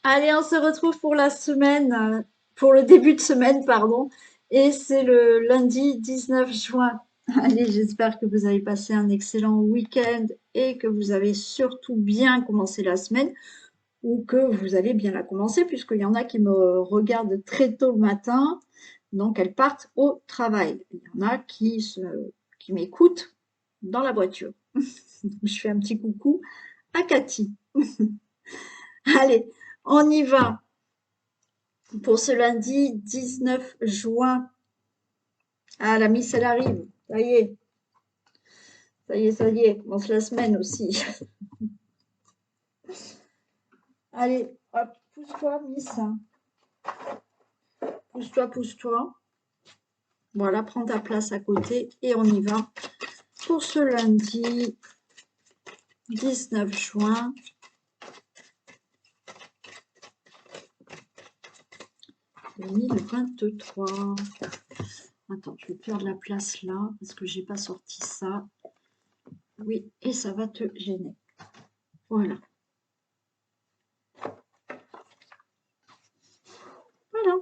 Allez, on se retrouve pour la semaine, pour le début de semaine, pardon. Et c'est le lundi 19 juin. Allez, j'espère que vous avez passé un excellent week-end et que vous avez surtout bien commencé la semaine ou que vous allez bien la commencer puisqu'il y en a qui me regardent très tôt le matin. Donc, elles partent au travail. Il y en a qui m'écoutent dans la voiture. Je fais un petit coucou à Cathy. Allez, on y va. Pour ce lundi 19 juin. Ah, la Miss, elle arrive. Ça y est. Ça y est, ça y est. Commence la semaine aussi. Allez, hop, pousse-toi, Miss. Pousse-toi, pousse-toi. Voilà, prends ta place à côté et on y va. Pour ce lundi 19 juin. 2023. Attends, je vais perdre la place là parce que j'ai pas sorti ça. Oui, et ça va te gêner. Voilà. Voilà.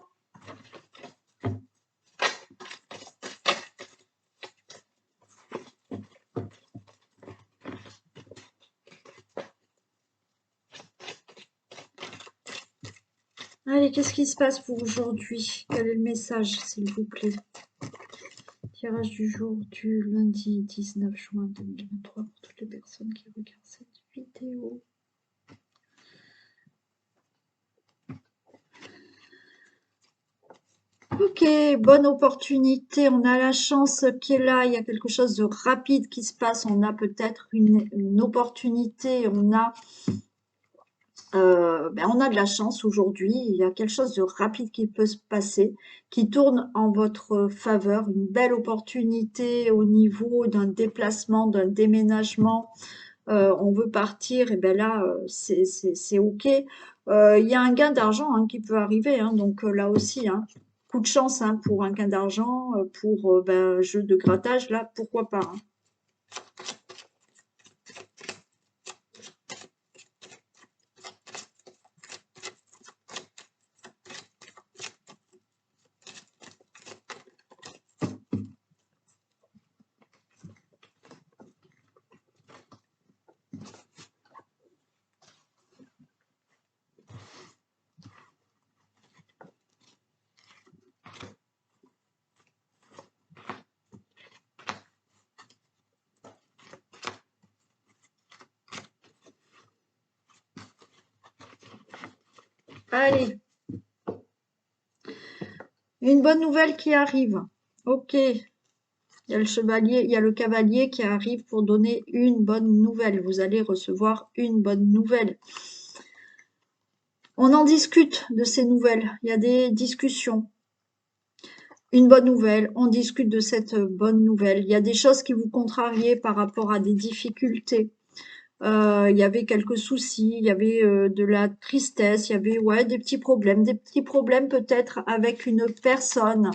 Allez, qu'est-ce qui se passe pour aujourd'hui? Quel est le message, s'il vous plaît? Tirage du jour du lundi 19 juin 2023 pour toutes les personnes qui regardent cette vidéo. Ok, bonne opportunité. On a la chance qui est là. Il y a quelque chose de rapide qui se passe. On a peut-être une opportunité. On a de la chance aujourd'hui. Il y a quelque chose de rapide qui peut se passer, qui tourne en votre faveur. Une belle opportunité au niveau d'un déplacement, d'un déménagement. On veut partir, et bien là, c'est OK. Il y a un gain d'argent qui peut arriver, donc là aussi, coup de chance pour un gain d'argent, pour un jeu de grattage, là, pourquoi pas. Allez, une bonne nouvelle qui arrive. OK. Il y a le chevalier, il y a le cavalier qui arrive pour donner une bonne nouvelle. Vous allez recevoir une bonne nouvelle. On en discute de ces nouvelles. Il y a des discussions. Une bonne nouvelle, on discute de cette bonne nouvelle. Il y a des choses qui vous contrariaient par rapport à des difficultés. Il y avait quelques soucis, il y avait de la tristesse, il y avait des petits problèmes peut-être avec une personne,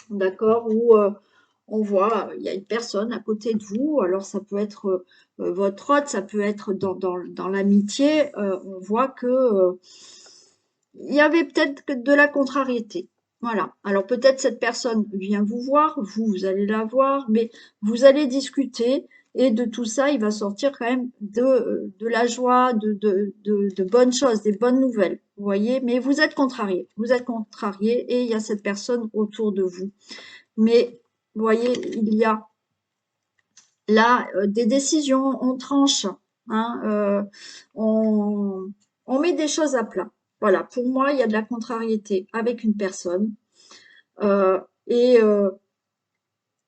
d'accord, où on voit, il y a une personne à côté de vous, alors ça peut être votre hôte, ça peut être dans l'amitié, on voit que il y avait peut-être de la contrariété. Voilà. Alors peut-être cette personne vient vous voir, vous allez la voir, mais vous allez discuter et de tout ça, il va sortir quand même de la joie, de bonnes choses, des bonnes nouvelles. Vous voyez, mais vous êtes contrarié. Vous êtes contrarié et il y a cette personne autour de vous. Mais vous voyez, il y a là des décisions, on tranche, on, on met des choses à plat. Voilà, pour moi, il y a de la contrariété avec une personne et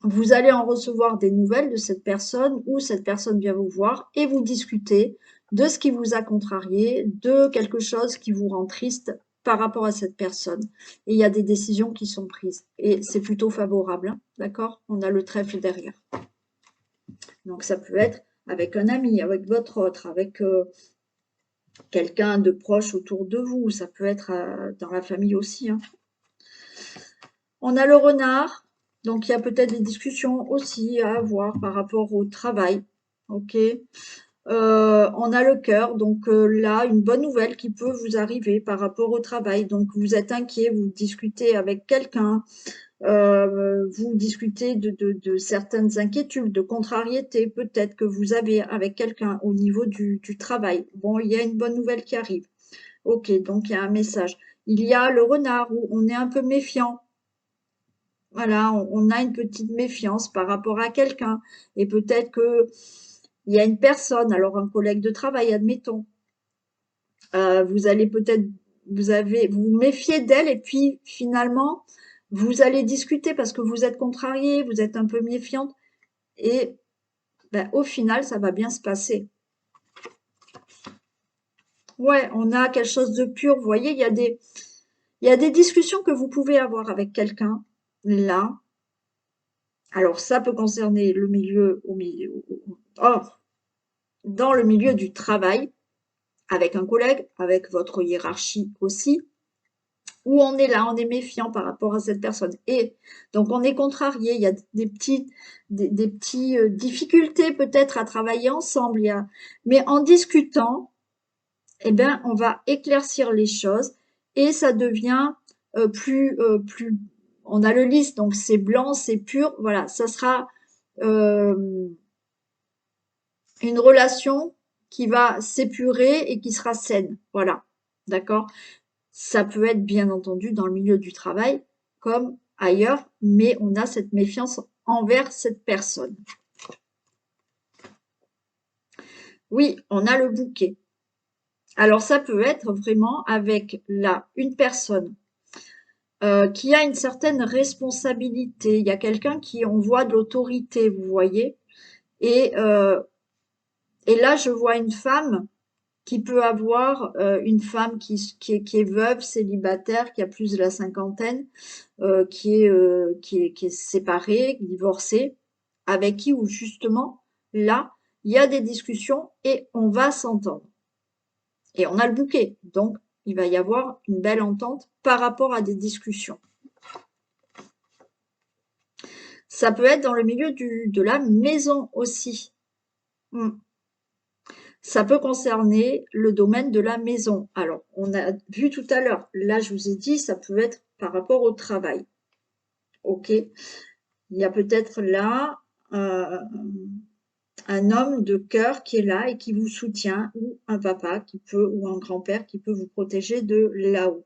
vous allez en recevoir des nouvelles de cette personne ou cette personne vient vous voir et vous discutez de ce qui vous a contrarié, de quelque chose qui vous rend triste par rapport à cette personne. Et il y a des décisions qui sont prises et c'est plutôt favorable, d'accord? On a le trèfle derrière. Donc ça peut être avec un ami, avec votre autre, avec quelqu'un de proche autour de vous. Ça peut être dans la famille aussi. On a le renard, donc il y a peut-être des discussions aussi à avoir par rapport au travail. Ok. On a le cœur, donc là, une bonne nouvelle qui peut vous arriver par rapport au travail. Donc vous êtes inquiet, vous discutez avec quelqu'un, vous discutez de certaines inquiétudes, de contrariétés peut-être que vous avez avec quelqu'un au niveau du travail. Bon, il y a une bonne nouvelle qui arrive. Ok, donc il y a un message. Il y a le renard où on est un peu méfiant. Voilà, on a une petite méfiance par rapport à quelqu'un. Et peut-être que il y a une personne, alors un collègue de travail, admettons, vous allez peut-être, vous vous méfiez d'elle et puis finalement, vous allez discuter parce que vous êtes contrarié, vous êtes un peu méfiante et ben, au final, ça va bien se passer. Ouais, on a quelque chose de pur. Vous voyez, il y a des discussions que vous pouvez avoir avec quelqu'un là. Alors ça peut concerner le milieu oh, dans le milieu du travail, avec un collègue, avec votre hiérarchie aussi, où on est là, on est méfiant par rapport à cette personne. Et donc on est contrarié, il y a des petits difficultés peut-être à travailler ensemble. Mais en discutant, eh ben, on va éclaircir les choses et ça devient plus. On a le lisse, donc c'est blanc, c'est pur. Voilà, ça sera euh, une relation qui va s'épurer et qui sera saine. Voilà, d'accord? Ça peut être bien entendu dans le milieu du travail comme ailleurs, mais on a cette méfiance envers cette personne. Oui, on a le bouquet. Alors ça peut être vraiment avec là une personne qui a une certaine responsabilité. Il y a quelqu'un qui on voit de l'autorité, vous voyez. Et, euh, et là, je vois une femme qui peut avoir une femme qui est veuve, célibataire, qui a plus de la cinquantaine, qui est séparée, divorcée, avec qui ou justement, là, il y a des discussions et on va s'entendre. Et on a le bouquet, donc il va y avoir une belle entente par rapport à des discussions. Ça peut être dans le milieu de la maison aussi. Hmm. Ça peut concerner le domaine de la maison. Alors, on a vu tout à l'heure, là je vous ai dit, ça peut être par rapport au travail. Ok, il y a peut-être là un homme de cœur qui est là et qui vous soutient, ou un papa qui peut, ou un grand-père qui peut vous protéger de là-haut.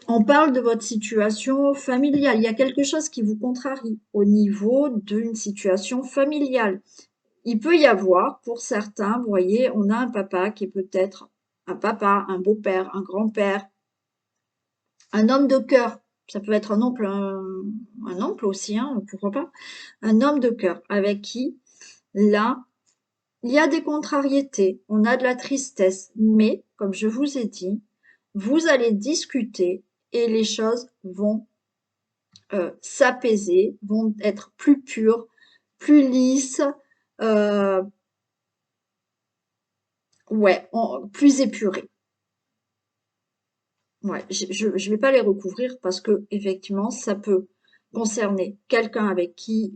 On parle de votre situation familiale. Il y a quelque chose qui vous contrarie au niveau d'une situation familiale. Il peut y avoir, pour certains, vous voyez, on a un papa qui est peut-être un papa, un beau-père, un grand-père, un homme de cœur. Ça peut être un oncle aussi, hein, pourquoi pas. Un homme de cœur avec qui, là, il y a des contrariétés, on a de la tristesse, mais, comme je vous ai dit, vous allez discuter et les choses vont s'apaiser, vont être plus pures, plus lisses, euh, ouais, plus épurées. Ouais, je vais pas les recouvrir parce que effectivement, ça peut concerner quelqu'un avec qui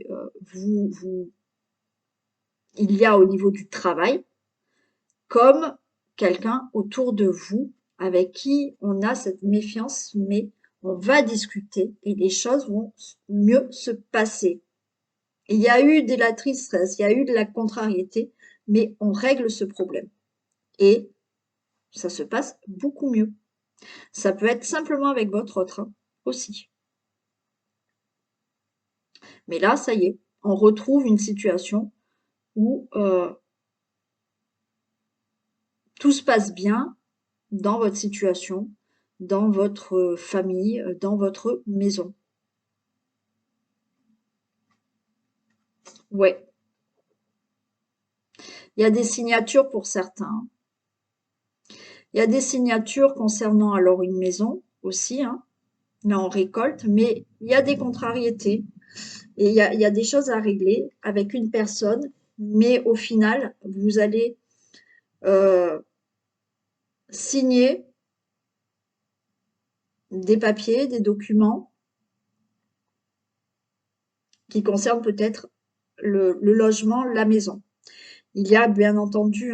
il y a au niveau du travail, comme quelqu'un autour de vous avec qui on a cette méfiance, mais on va discuter et les choses vont mieux se passer. Il y a eu de la tristesse, il y a eu de la contrariété, mais on règle ce problème et ça se passe beaucoup mieux. Ça peut être simplement avec votre autre hein, aussi. Mais là, ça y est, on retrouve une situation où tout se passe bien dans votre situation, dans votre famille, dans votre maison. Ouais, il y a des signatures pour certains. Il y a des signatures concernant alors une maison aussi, hein. Là on récolte, mais il y a des contrariétés et il y a des choses à régler avec une personne, mais au final, vous allez euh, signer des papiers, des documents qui concernent peut-être le logement, la maison. Il y a bien entendu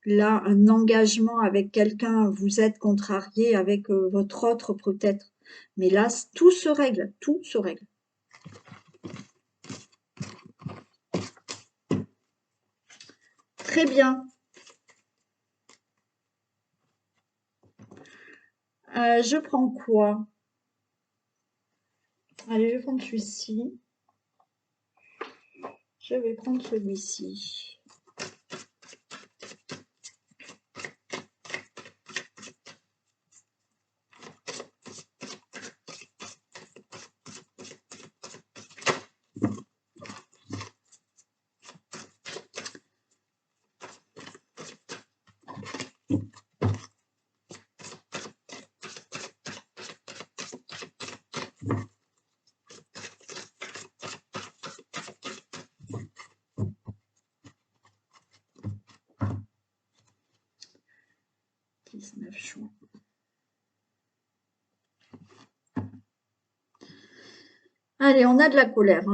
là un engagement avec quelqu'un, vous êtes contrarié avec votre autre peut-être. Mais là, tout se règle, tout se règle. Très bien. Je prends quoi? Allez, je vais prendre celui-ci. Je vais prendre celui-ci. Allez, on a de la colère.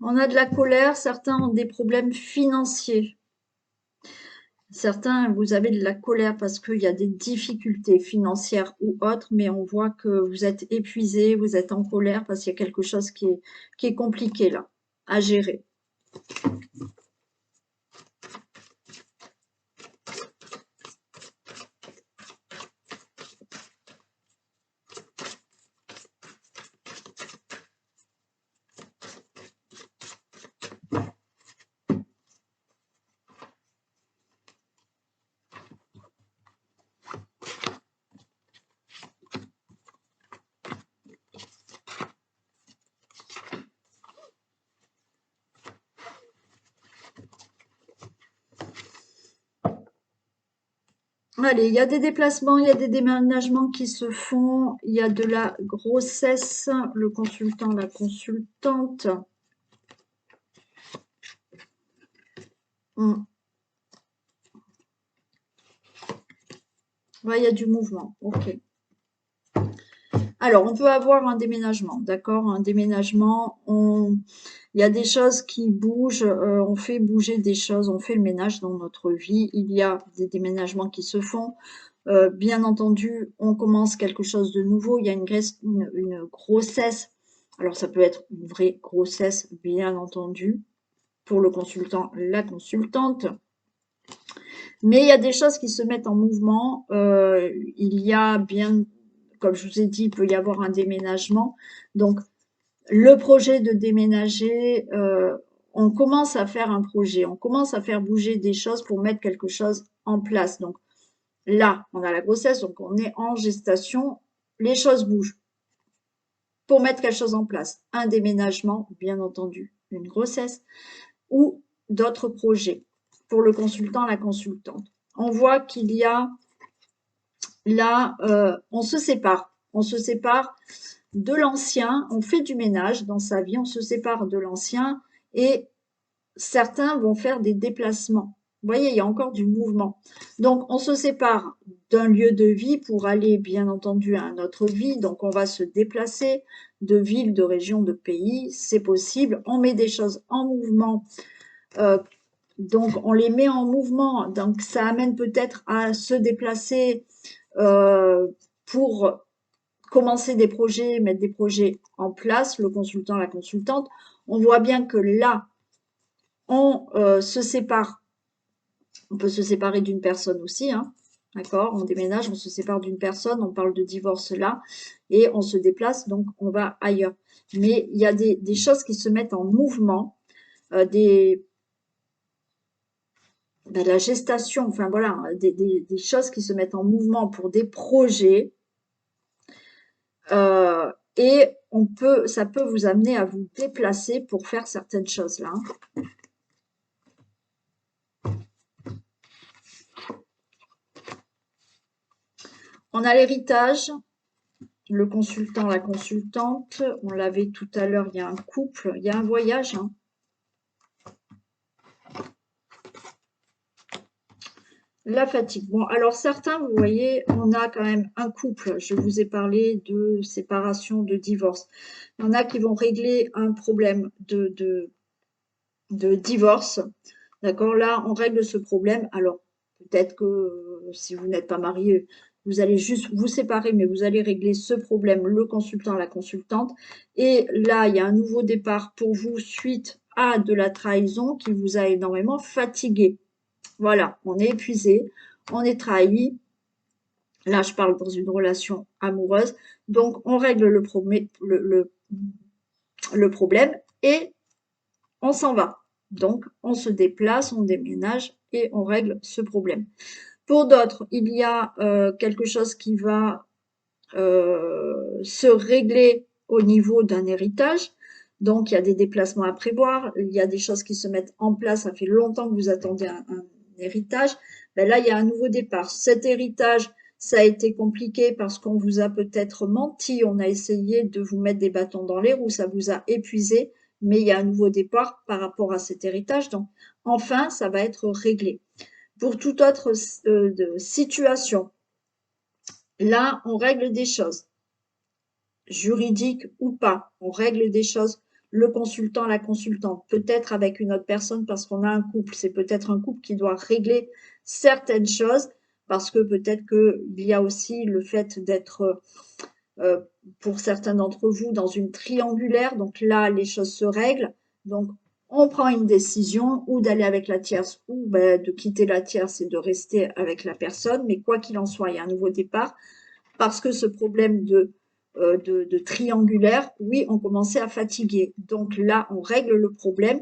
On a de la colère. Certains ont des problèmes financiers. Certains, vous avez de la colère parce qu'il y a des difficultés financières ou autres, mais on voit que vous êtes épuisé, vous êtes en colère parce qu'il y a quelque chose qui est compliqué là, à gérer. Allez, il y a des déplacements, il y a des déménagements qui se font, il y a de la grossesse, le consultant, la consultante. Ouais, il y a du mouvement, ok. Alors, on peut avoir un déménagement, d'accord? Un déménagement, il y a des choses qui bougent, on fait bouger des choses, on fait le ménage dans notre vie. Il y a des déménagements qui se font. Bien entendu, on commence quelque chose de nouveau. Il y a une grossesse. Alors, ça peut être une vraie grossesse, bien entendu, pour le consultant, la consultante. Mais il y a des choses qui se mettent en mouvement. Il y a bien, comme je vous ai dit, il peut y avoir un déménagement. Donc, le projet de déménager, on commence à faire un projet, on commence à faire bouger des choses pour mettre quelque chose en place. Donc là, on a la grossesse, donc on est en gestation, les choses bougent pour mettre quelque chose en place. Un déménagement, bien entendu, une grossesse ou d'autres projets pour le consultant, la consultante. On voit qu'il y a là, on se sépare de l'ancien, on fait du ménage dans sa vie, on se sépare de l'ancien et certains vont faire des déplacements. Vous voyez, il y a encore du mouvement. Donc, on se sépare d'un lieu de vie pour aller, bien entendu, à notre vie. Donc, on va se déplacer de ville, de région, de pays. C'est possible. On met des choses en mouvement. Donc, on les met en mouvement. Donc, ça amène peut-être à se déplacer pour commencer des projets, mettre des projets en place, le consultant, la consultante. On voit bien que là, on se sépare. On peut se séparer d'une personne aussi, d'accord? On déménage, on se sépare d'une personne, on parle de divorce là, et on se déplace, donc on va ailleurs. Mais il y a des choses qui se mettent en mouvement, la gestation, enfin voilà, des choses qui se mettent en mouvement pour des projets. Et ça peut vous amener à vous déplacer pour faire certaines choses là. On a l'héritage, le consultant, la consultante. On l'avait tout à l'heure, il y a un couple, il y a un voyage. La fatigue. Bon, alors certains, vous voyez, on a quand même un couple. Je vous ai parlé de séparation, de divorce. Il y en a qui vont régler un problème de divorce. D'accord? Là, on règle ce problème. Alors, peut-être que si vous n'êtes pas marié, vous allez juste vous séparer, mais vous allez régler ce problème, le consultant, la consultante. Et là, il y a un nouveau départ pour vous suite à de la trahison qui vous a énormément fatigué. Voilà, on est épuisé, on est trahi. Là, je parle dans une relation amoureuse. Donc, on règle le problème et on s'en va. Donc, on se déplace, on déménage et on règle ce problème. Pour d'autres, il y a quelque chose qui va se régler au niveau d'un héritage. Donc, il y a des déplacements à prévoir, il y a des choses qui se mettent en place. Ça fait longtemps que vous attendez un héritage. Ben là, il y a un nouveau départ. Cet héritage, ça a été compliqué parce qu'on vous a peut-être menti, on a essayé de vous mettre des bâtons dans les roues, ça vous a épuisé, mais il y a un nouveau départ par rapport à cet héritage. Donc, enfin, ça va être réglé. Pour toute autre situation, là, on règle des choses, juridiques ou pas, on règle des choses. Le consultant, la consultante, peut-être avec une autre personne parce qu'on a un couple, c'est peut-être un couple qui doit régler certaines choses parce que peut-être qu'il y a aussi le fait d'être, euh, pour certains d'entre vous, dans une triangulaire. Donc là, les choses se règlent. Donc, on prend une décision ou d'aller avec la tierce ou ben, de quitter la tierce et de rester avec la personne. Mais quoi qu'il en soit, il y a un nouveau départ parce que ce problème de triangulaire, oui, on commençait à fatiguer. Donc là, on règle le problème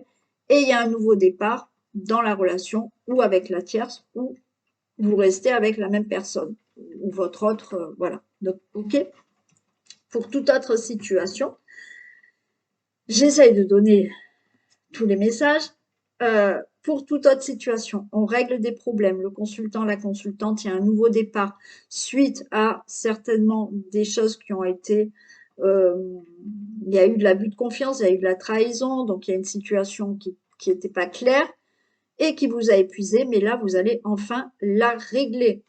et il y a un nouveau départ dans la relation ou avec la tierce ou vous restez avec la même personne ou votre autre, voilà. Donc, ok. Pour toute autre situation, j'essaye de donner tous les messages. Pour toute autre situation, on règle des problèmes. Le consultant, la consultante, il y a un nouveau départ suite à certainement des choses qui ont été. euh, il y a eu de l'abus de confiance, il y a eu de la trahison, donc il y a une situation qui n'était pas claire et qui vous a épuisé, mais là, vous allez enfin la régler.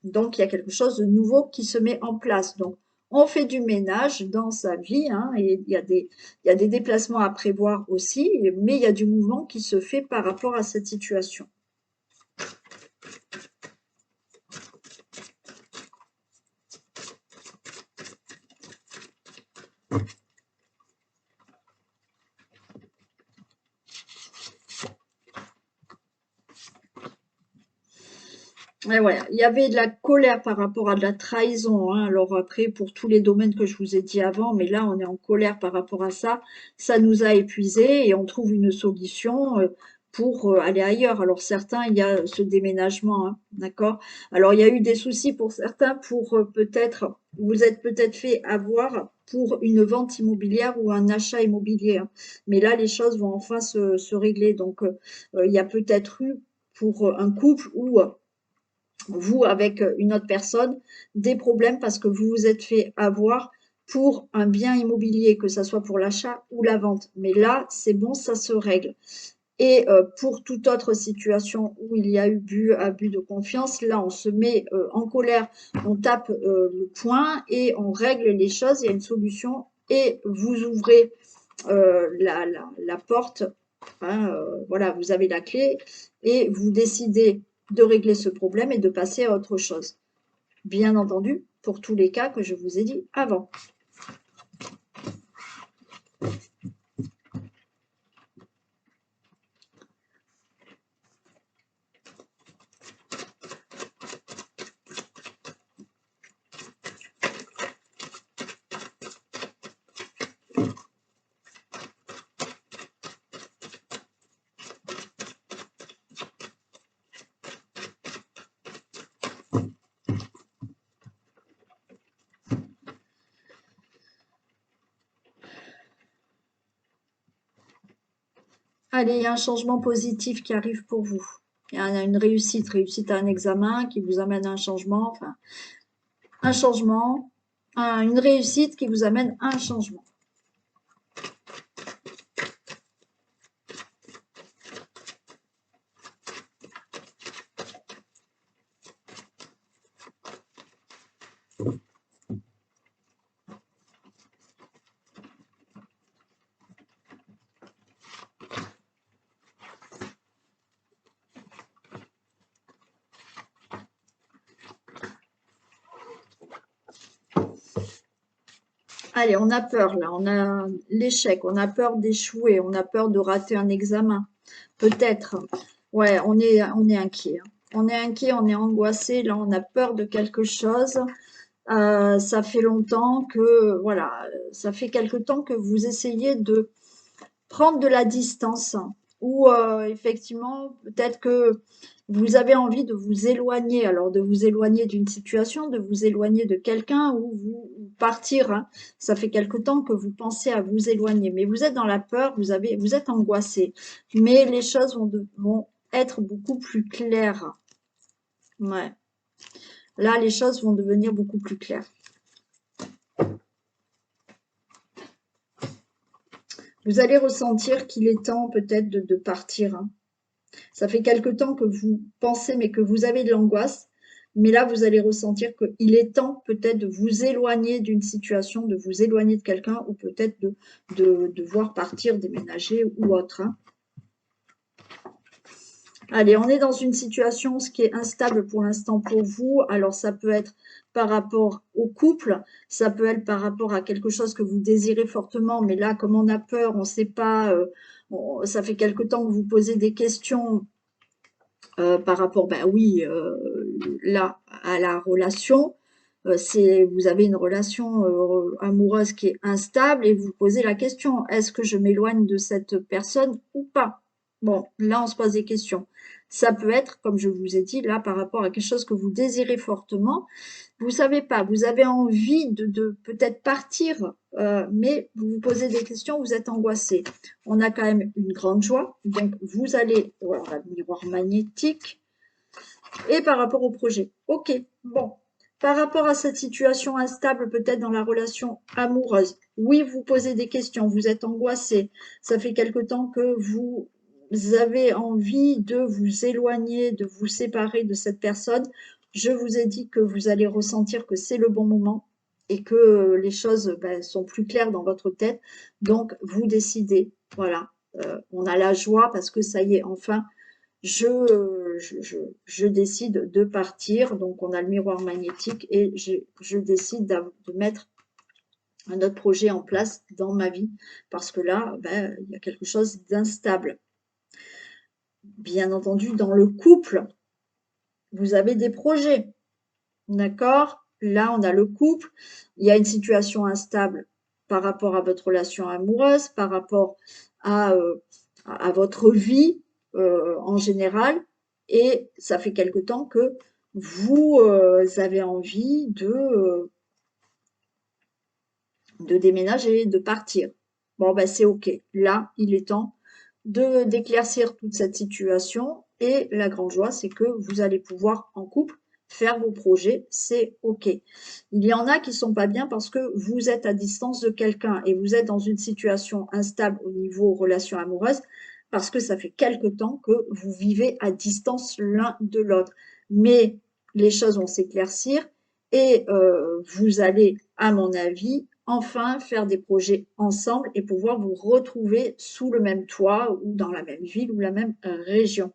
Donc, il y a quelque chose de nouveau qui se met en place. Donc, on fait du ménage dans sa vie, hein, et il y a des déplacements à prévoir aussi, mais il y a du mouvement qui se fait par rapport à cette situation. Et voilà, il y avait de la colère par rapport à de la trahison, hein. Alors après, pour tous les domaines que je vous ai dit avant, mais là, on est en colère par rapport à ça. Ça nous a épuisés et on trouve une solution pour aller ailleurs. Alors certains, il y a ce déménagement, hein, d'accord? Alors il y a eu des soucis pour certains, pour peut-être, vous êtes peut-être fait avoir pour une vente immobilière ou un achat immobilier, hein. Mais là, les choses vont enfin se régler. Donc, il y a peut-être eu pour un couple ou vous avec une autre personne des problèmes parce que vous vous êtes fait avoir pour un bien immobilier, que ça soit pour l'achat ou la vente. Mais là, c'est bon, ça se règle. Et pour toute autre situation où il y a eu abus de confiance, là, on se met en colère, on tape le poing et on règle les choses. Il y a une solution et vous ouvrez la porte. Hein, voilà, vous avez la clé et vous décidez de régler ce problème et de passer à autre chose. Bien entendu, pour tous les cas que je vous ai dit avant. Allez, il y a un changement positif qui arrive pour vous. Il y a une réussite à un examen qui vous amène à un changement, enfin, un changement, une réussite qui vous amène à un changement. Allez, on a peur là, on a l'échec, on a peur d'échouer, on a peur de rater un examen. Peut-être. Ouais, on est inquiet, hein. On est inquiet, on est angoissé, là on a peur de quelque chose. Ça fait longtemps que, voilà, ça fait quelque temps que vous essayez de prendre de la distance ou effectivement, peut-être que vous avez envie de vous éloigner, alors de vous éloigner d'une situation, de vous éloigner de quelqu'un ou vous ou partir, hein. Ça fait quelque temps que vous pensez à vous éloigner, mais vous êtes dans la peur, vous êtes angoissé, mais les choses vont être beaucoup plus claires. Ouais. Là, les choses vont devenir beaucoup plus claires. Vous allez ressentir qu'il est temps peut-être de partir, hein. Ça fait quelque temps que vous pensez, mais que vous avez de l'angoisse. Mais là, vous allez ressentir qu'il est temps peut-être de vous éloigner d'une situation, de vous éloigner de quelqu'un, ou peut-être de devoir partir, déménager ou autre, hein. Allez, on est dans une situation, ce qui est instable pour l'instant pour vous. Alors, ça peut être par rapport au couple, ça peut être par rapport à quelque chose que vous désirez fortement, mais là, comme on a peur, on ne sait pas, ça fait quelque temps que vous posez des questions par rapport, ben oui, là, à la relation. Vous avez une relation amoureuse qui est instable et vous posez la question, est-ce que je m'éloigne de cette personne ou pas? Bon, là, on se pose des questions. Ça peut être, comme je vous ai dit, là, par rapport à quelque chose que vous désirez fortement. Vous savez pas, vous avez envie de peut-être partir, mais vous vous posez des questions, vous êtes angoissé. On a quand même une grande joie, donc vous allez, voilà, on a le miroir magnétique, et par rapport au projet. Ok, bon. Par rapport à cette situation instable, peut-être dans la relation amoureuse, oui, vous posez des questions, vous êtes angoissé, ça fait quelque temps que vous avez envie de vous éloigner, de vous séparer de cette personne. Je vous ai dit que vous allez ressentir que c'est le bon moment et que les choses sont plus claires dans votre tête. Donc, vous décidez. Voilà. On a la joie parce que ça y est, enfin, je décide de partir. Donc, on a le miroir magnétique et je décide de mettre un autre projet en place dans ma vie parce que là, il y a quelque chose d'instable. Bien entendu, dans le couple, vous avez des projets, d'accord? Là, on a le couple, il y a une situation instable par rapport à votre relation amoureuse, par rapport à, à votre vie en général, et ça fait quelque temps que vous avez envie de déménager, de partir. Bon, ben c'est OK. Là, il est temps d'éclaircir toute cette situation et la grande joie, c'est que vous allez pouvoir en couple faire vos projets, c'est OK. Il y en a qui sont pas bien parce que vous êtes à distance de quelqu'un et vous êtes dans une situation instable au niveau relation amoureuse parce que ça fait quelque temps que vous vivez à distance l'un de l'autre. Mais les choses vont s'éclaircir et vous allez, à mon avis, enfin faire des projets ensemble et pouvoir vous retrouver sous le même toit ou dans la même ville ou la même région.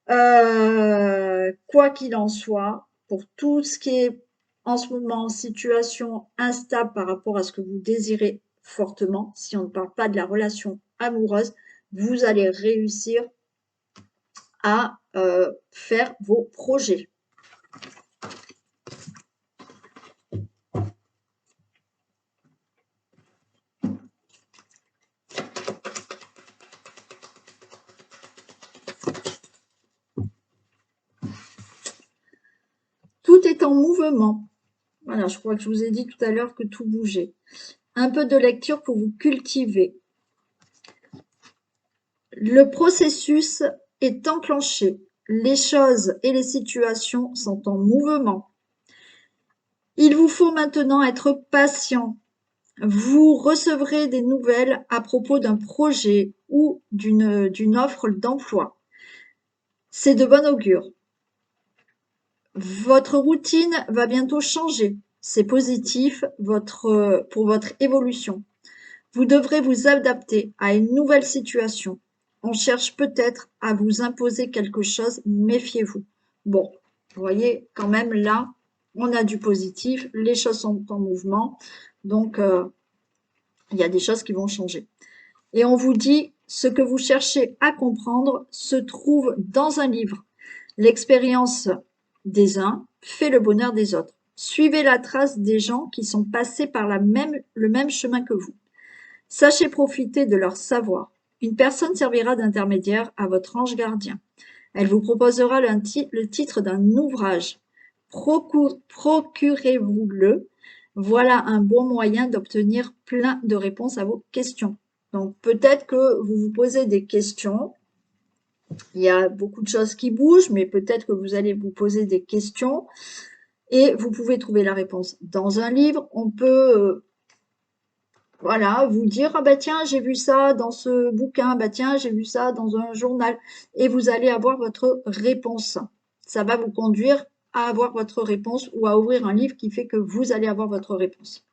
Quoi qu'il en soit, pour tout ce qui est en ce moment en situation instable par rapport à ce que vous désirez fortement, si on ne parle pas de la relation amoureuse, vous allez réussir à faire vos projets. Tout est en mouvement. Voilà, je crois que je vous ai dit tout à l'heure que tout bougeait. Un peu de lecture pour vous cultiver. Le processus est enclenché. Les choses et les situations sont en mouvement. Il vous faut maintenant être patient. Vous recevrez des nouvelles à propos d'un projet ou d'une offre d'emploi. C'est de bon augure. Votre routine va bientôt changer. C'est positif pour votre évolution. Vous devrez vous adapter à une nouvelle situation. On cherche peut-être à vous imposer quelque chose, méfiez-vous. Bon, vous voyez, quand même là, on a du positif, les choses sont en mouvement. Donc, il y a des choses qui vont changer. Et on vous dit, ce que vous cherchez à comprendre se trouve dans un livre. L'expérience des uns fait le bonheur des autres. Suivez la trace des gens qui sont passés par le même chemin que vous. Sachez profiter de leur savoir. Une personne servira d'intermédiaire à votre ange gardien. Elle vous proposera le titre d'un ouvrage. Procurez-vous-le. Voilà un bon moyen d'obtenir plein de réponses à vos questions. Donc peut-être que vous vous posez des questions. Il y a beaucoup de choses qui bougent, mais peut-être que vous allez vous poser des questions et vous pouvez trouver la réponse dans un livre. On peut voilà, vous dire, ah bah tiens, j'ai vu ça dans ce bouquin, bah tiens, j'ai vu ça dans un journal, et vous allez avoir votre réponse. Ça va vous conduire à avoir votre réponse ou à ouvrir un livre qui fait que vous allez avoir votre réponse.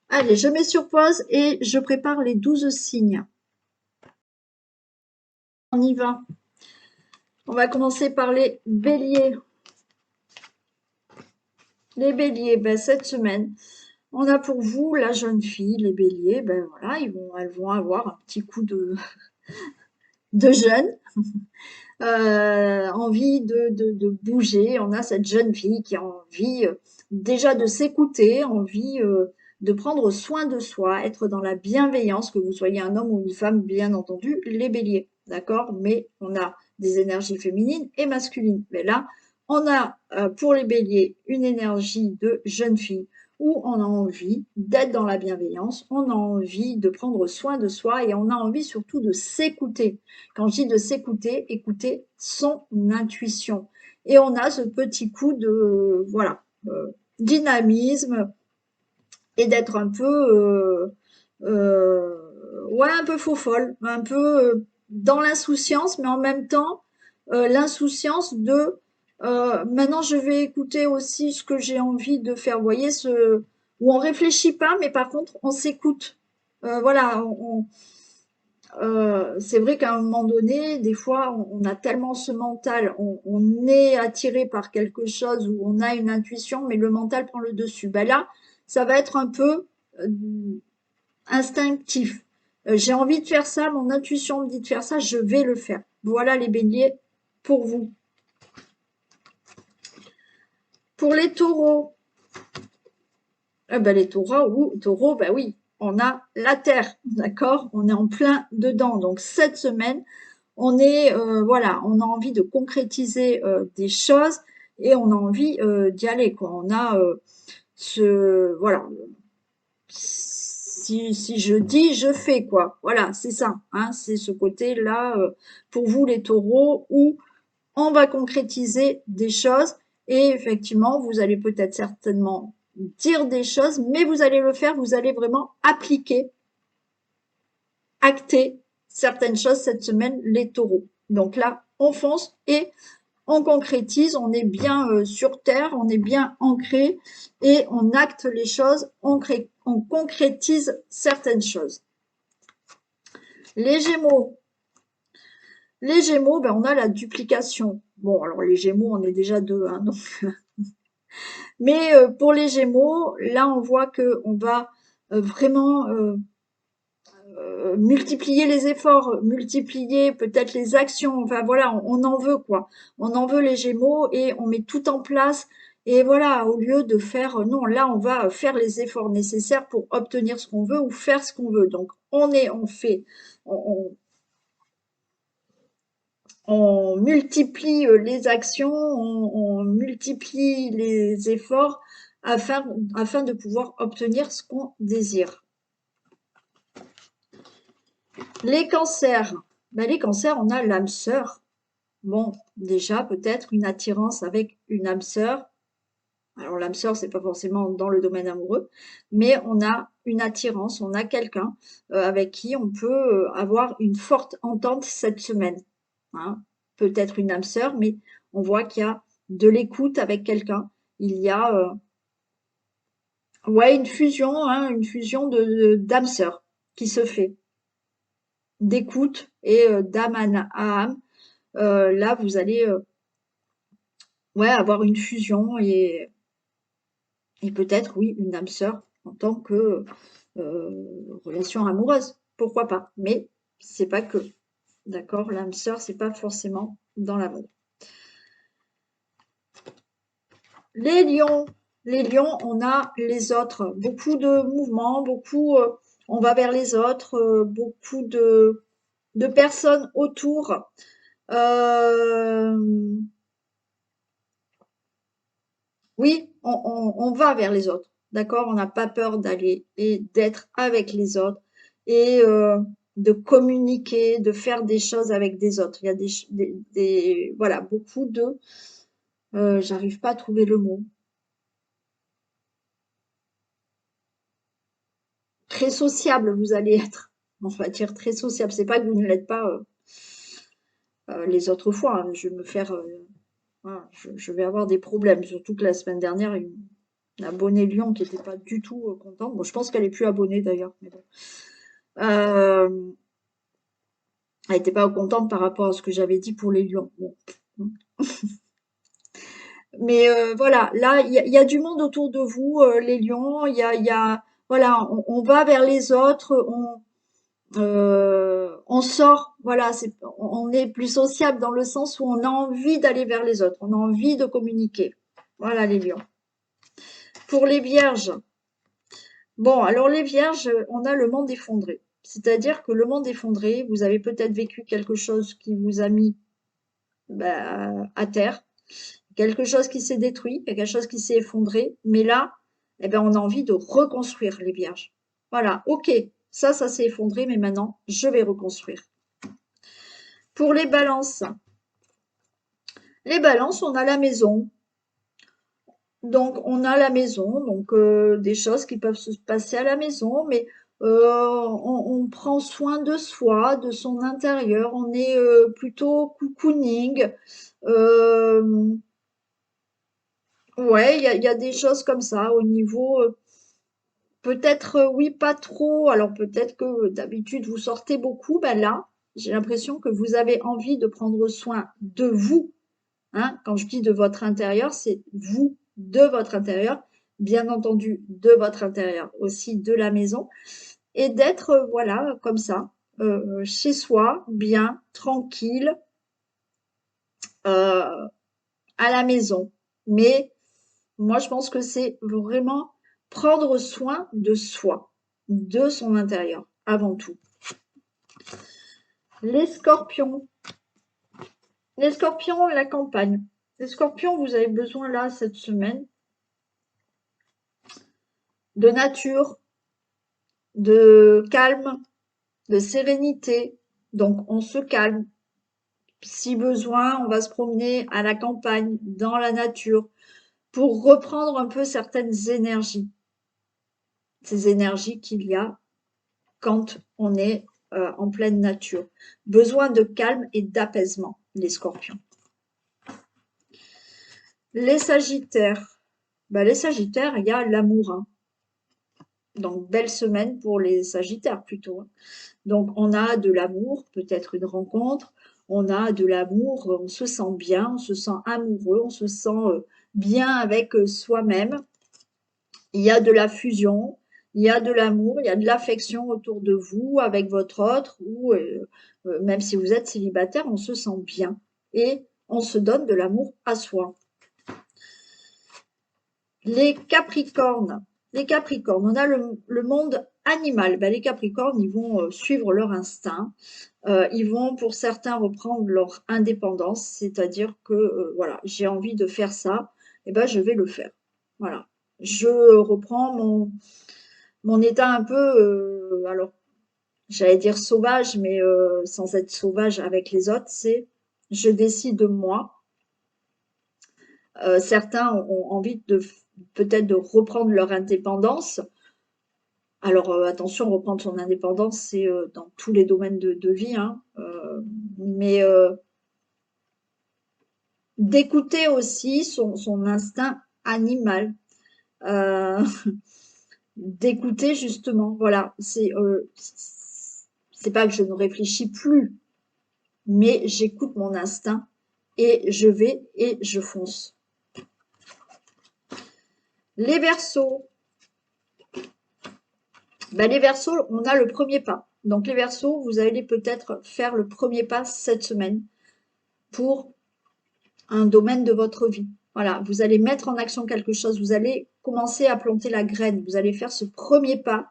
Allez, je mets sur pause et je prépare les 12 signes. On y va. On va commencer par les béliers. Les béliers, ben, cette semaine, on a pour vous la jeune fille, les béliers, ben voilà, elles vont avoir un petit coup de jeune, envie de bouger. On a cette jeune fille qui a envie déjà de s'écouter, envie de prendre soin de soi, être dans la bienveillance, que vous soyez un homme ou une femme, bien entendu, les béliers, d'accord? Mais on a des énergies féminines et masculines. Mais là, on a pour les béliers une énergie de jeune fille où on a envie d'être dans la bienveillance, on a envie de prendre soin de soi et on a envie surtout de s'écouter. Quand je dis de s'écouter, écouter son intuition. Et on a ce petit coup de voilà dynamisme et d'être un peu ouais un peu faux folle, un peu dans l'insouciance, mais en même temps l'insouciance de maintenant je vais écouter aussi ce que j'ai envie de faire. Vous voyez ce où on réfléchit pas, mais par contre on s'écoute. Voilà, c'est vrai qu'à un moment donné, des fois, on a tellement ce mental, on est attiré par quelque chose ou on a une intuition, mais le mental prend le dessus. Ben là, ça va être un peu instinctif. J'ai envie de faire ça, mon intuition me dit de faire ça, je vais le faire. Voilà les béliers pour vous. Pour les taureaux, les taureaux, ben oui, on a la terre, d'accord? On est en plein dedans. Donc cette semaine, on est voilà, on a envie de concrétiser des choses et on a envie d'y aller quoi. On a ce voilà, si je dis, je fais quoi. Voilà, c'est ça. Hein, c'est ce côté-là pour vous les taureaux où on va concrétiser des choses et effectivement, vous allez peut-être certainement dire des choses, mais vous allez le faire, vous allez vraiment appliquer, acter certaines choses cette semaine, les taureaux. Donc là, on fonce et on concrétise, on est bien sur terre, on est bien ancré et on acte les choses, on concrétise certaines choses. Les Gémeaux. Les Gémeaux, ben, on a la duplication. Bon, alors les Gémeaux, on est déjà deux, hein, donc. Mais pour les Gémeaux, là, on voit que on va vraiment multiplier les efforts, multiplier peut-être les actions. Enfin voilà, on en veut quoi. On en veut les Gémeaux et on met tout en place. Et voilà, au lieu de faire, non, là, on va faire les efforts nécessaires pour obtenir ce qu'on veut ou faire ce qu'on veut. Donc, on fait, on, on multiplie les actions, on multiplie les efforts afin de pouvoir obtenir ce qu'on désire. Les cancers. Ben, les cancers, on a l'âme sœur. Bon, déjà, peut-être une attirance avec une âme sœur. Alors, l'âme sœur, c'est pas forcément dans le domaine amoureux, mais on a une attirance, on a quelqu'un avec qui on peut avoir une forte entente cette semaine. Hein. Peut-être une âme sœur, mais on voit qu'il y a de l'écoute avec quelqu'un. Il y a ouais, hein, une fusion d'âme sœur qui se fait, d'écoute et d'âme à âme. Là, vous allez ouais, avoir une fusion et Et peut-être, oui, une âme sœur en tant que relation amoureuse. Pourquoi pas? Mais c'est pas que. D'accord? L'âme sœur, c'est pas forcément dans l'amour. Les lions. Les lions, on a les autres. Beaucoup de mouvements, beaucoup, on va vers les autres, beaucoup de personnes autour. Euh, oui, on va vers les autres. D'accord? On n'a pas peur d'aller et d'être avec les autres et de communiquer, de faire des choses avec des autres. Il y a voilà, beaucoup de, j'arrive pas à trouver le mot. Très sociable, vous allez être. On va dire très sociable. C'est pas que vous ne l'êtes pas les autres fois, hein. Je vais me faire, voilà, je vais avoir des problèmes. Surtout que la semaine dernière, une abonnée Lyon qui n'était pas du tout contente. Bon, je pense qu'elle est plus abonnée d'ailleurs. Mais bon. Euh, Elle n'était pas contente par rapport à ce que j'avais dit pour les lions. Bon. Mais voilà, là, il y a du monde autour de vous, les lions. Voilà, on va vers les autres. On sort. Voilà, on est plus sociable dans le sens où on a envie d'aller vers les autres. On a envie de communiquer. Voilà, les lions. Pour les vierges. Bon, alors les vierges, on a le monde effondré. C'est-à-dire que le monde effondré, vous avez peut-être vécu quelque chose qui vous a mis bah, à terre, quelque chose qui s'est détruit, quelque chose qui s'est effondré, mais là, eh ben, on a envie de reconstruire les vierges. Voilà, ok, ça s'est effondré, mais maintenant, je vais reconstruire. Pour les balances, on a la maison. Donc, on a la maison, donc des choses qui peuvent se passer à la maison, mais on prend soin de soi, de son intérieur, on est plutôt cocooning. Euh, ouais, il y a des choses comme ça au niveau, peut-être, oui, pas trop. Alors peut-être que d'habitude vous sortez beaucoup, ben là, j'ai l'impression que vous avez envie de prendre soin de vous. Hein. Quand je dis de votre intérieur, c'est vous, de votre intérieur, bien entendu de votre intérieur, aussi de la maison, et d'être, voilà, comme ça, chez soi, bien, tranquille, euh, à la maison. Mais moi, je pense que c'est vraiment prendre soin de soi, de son intérieur, avant tout. Les scorpions. Les scorpions, la campagne. Les scorpions, vous avez besoin là, cette semaine, de nature, de calme, de sérénité. Donc, on se calme. Si besoin, on va se promener à la campagne, dans la nature, pour reprendre un peu certaines énergies. Ces énergies qu'il y a quand on est en pleine nature. Besoin de calme et d'apaisement, les scorpions. Les sagittaires. Ben, les sagittaires, il y a l'amour. Hein. Donc, belle semaine pour les sagittaires plutôt. Hein. Donc, on a de l'amour, peut-être une rencontre. On a de l'amour, on se sent bien, on se sent amoureux, on se sent bien avec soi-même. Il y a de la fusion, il y a de l'amour, il y a de l'affection autour de vous, avec votre autre, ou même si vous êtes célibataire, on se sent bien et on se donne de l'amour à soi. Les Capricornes. Les Capricornes, on a le monde animal. Ben, les Capricornes, ils vont suivre leur instinct. Ils vont, pour certains, reprendre leur indépendance, c'est-à-dire que, voilà, j'ai envie de faire ça, et ben, je vais le faire. Voilà. Je reprends mon état un peu, alors, j'allais dire sauvage, mais sans être sauvage avec les autres, c'est je décide de moi. Certains ont envie de peut-être de reprendre leur indépendance. Alors attention, reprendre son indépendance, c'est dans tous les domaines de vie, hein, mais d'écouter aussi son instinct animal, euh, d'écouter justement, voilà, c'est pas que je ne réfléchis plus, mais j'écoute mon instinct et je vais et je fonce. Les Verseaux. Ben, les Verseaux, on a le premier pas. Donc les Verseaux, vous allez peut-être faire le premier pas cette semaine pour un domaine de votre vie. Voilà, vous allez mettre en action quelque chose, vous allez commencer à planter la graine, vous allez faire ce premier pas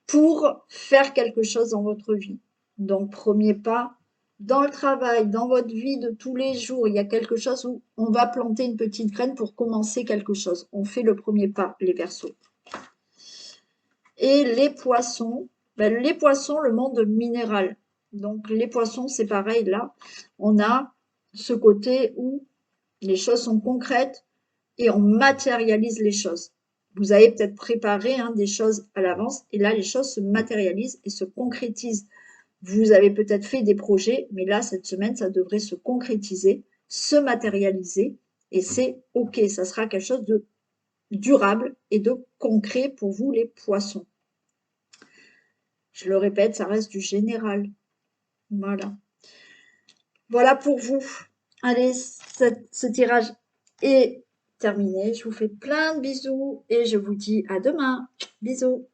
pour faire quelque chose dans votre vie. Donc premier pas, dans le travail, dans votre vie de tous les jours, il y a quelque chose où on va planter une petite graine pour commencer quelque chose. On fait le premier pas, les Verseaux. Et les Poissons, ben, les Poissons, le monde minéral. Donc les Poissons, c'est pareil là. On a ce côté où les choses sont concrètes et on matérialise les choses. Vous avez peut-être préparé des choses à l'avance et là, les choses se matérialisent et se concrétisent. Vous avez peut-être fait des projets, mais là, cette semaine, ça devrait se concrétiser, se matérialiser et c'est OK. Ça sera quelque chose de durable et de concret pour vous, les poissons. Je le répète, ça reste du général. Voilà. Voilà pour vous. Allez, ce tirage est terminé. Je vous fais plein de bisous et je vous dis à demain. Bisous.